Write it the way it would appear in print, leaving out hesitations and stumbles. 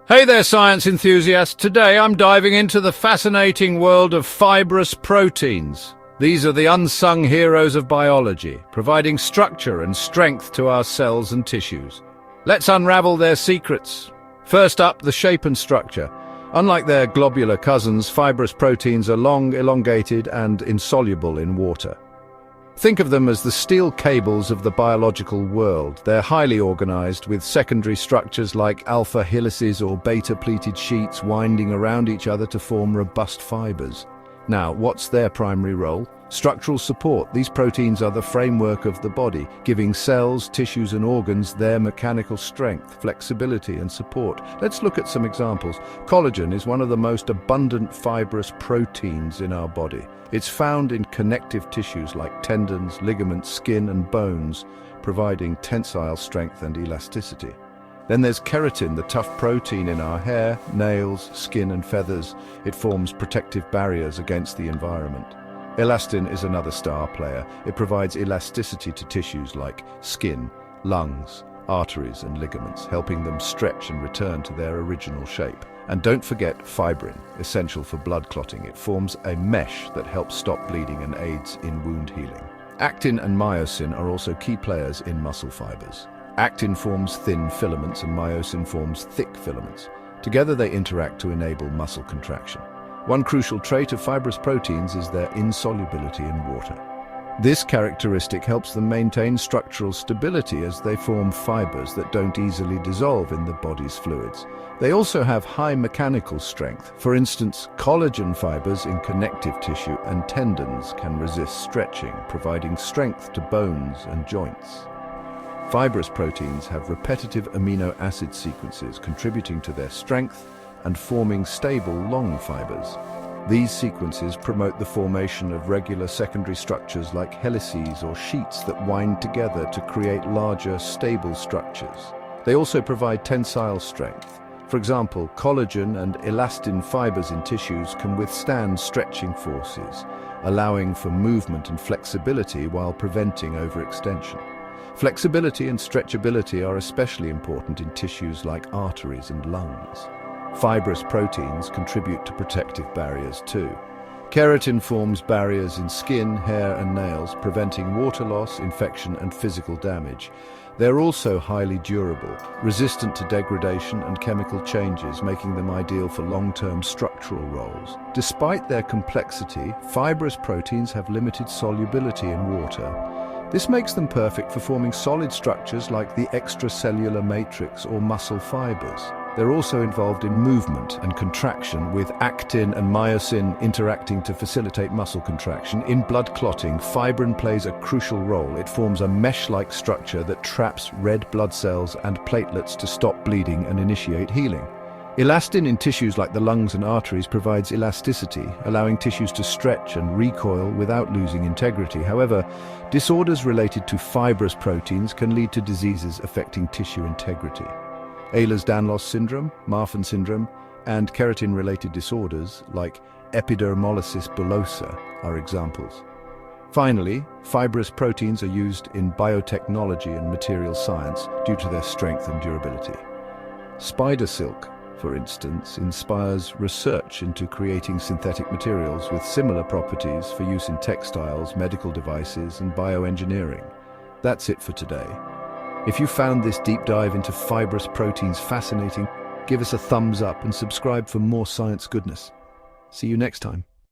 Hey there, science enthusiasts. Today I'm diving into the fascinating world of fibrous proteins. These are the unsung heroes of biology, providing structure and strength to our cells and tissues. Let's unravel their secrets. First up, the shape and structure. Unlike their globular cousins, fibrous proteins are long, elongated, and insoluble in water. Think of them as the steel cables of the biological world. They're highly organized, with secondary structures like alpha helices or beta-pleated sheets winding around each other to form robust fibers. Now, what's their primary role? Structural support. These proteins are the framework of the body, giving cells, tissues, and organs their mechanical strength, flexibility, and support. Let's look at some examples. Collagen is one of the most abundant fibrous proteins in our body. It's found in connective tissues like tendons, ligaments, skin, and bones, providing tensile strength and elasticity. Then there's keratin, the tough protein in our hair, nails, skin, and feathers. It forms protective barriers against the environment. Elastin is another star player. It provides elasticity to tissues like skin, lungs, arteries, and ligaments, helping them stretch and return to their original shape. And don't forget fibrin, essential for blood clotting. It forms a mesh that helps stop bleeding and aids in wound healing. Actin and myosin are also key players in muscle fibers. Actin forms thin filaments and myosin forms thick filaments. Together they interact to enable muscle contraction. One crucial trait of fibrous proteins is their insolubility in water. This characteristic helps them maintain structural stability as they form fibers that don't easily dissolve in the body's fluids. They also have high mechanical strength. For instance, collagen fibers in connective tissue and tendons can resist stretching, providing strength to bones and joints. Fibrous proteins have repetitive amino acid sequences contributing to their strength and forming stable long fibers. These sequences promote the formation of regular secondary structures like helices or sheets that wind together to create larger, stable structures. They also provide tensile strength. For example, collagen and elastin fibers in tissues can withstand stretching forces, allowing for movement and flexibility while preventing overextension. Flexibility and stretchability are especially important in tissues like arteries and lungs. Fibrous proteins contribute to protective barriers too. Keratin forms barriers in skin, hair, and nails, preventing water loss, infection, and physical damage. They're also highly durable, resistant to degradation and chemical changes, making them ideal for long-term structural roles. Despite their complexity, fibrous proteins have limited solubility in water. This makes them perfect for forming solid structures like the extracellular matrix or muscle fibers. They're also involved in movement and contraction, with actin and myosin interacting to facilitate muscle contraction. In blood clotting, fibrin plays a crucial role. It forms a mesh-like structure that traps red blood cells and platelets to stop bleeding and initiate healing. Elastin in tissues like the lungs and arteries provides elasticity, allowing tissues to stretch and recoil without losing integrity. However, disorders related to fibrous proteins can lead to diseases affecting tissue integrity. Ehlers-Danlos syndrome, Marfan syndrome, and keratin-related disorders like epidermolysis bullosa are examples. Finally, fibrous proteins are used in biotechnology and material science due to their strength and durability. Spider silk, for instance, inspires research into creating synthetic materials with similar properties for use in textiles, medical devices, and bioengineering. That's it for today. If you found this deep dive into fibrous proteins fascinating, give us a thumbs up and subscribe for more science goodness. See you next time.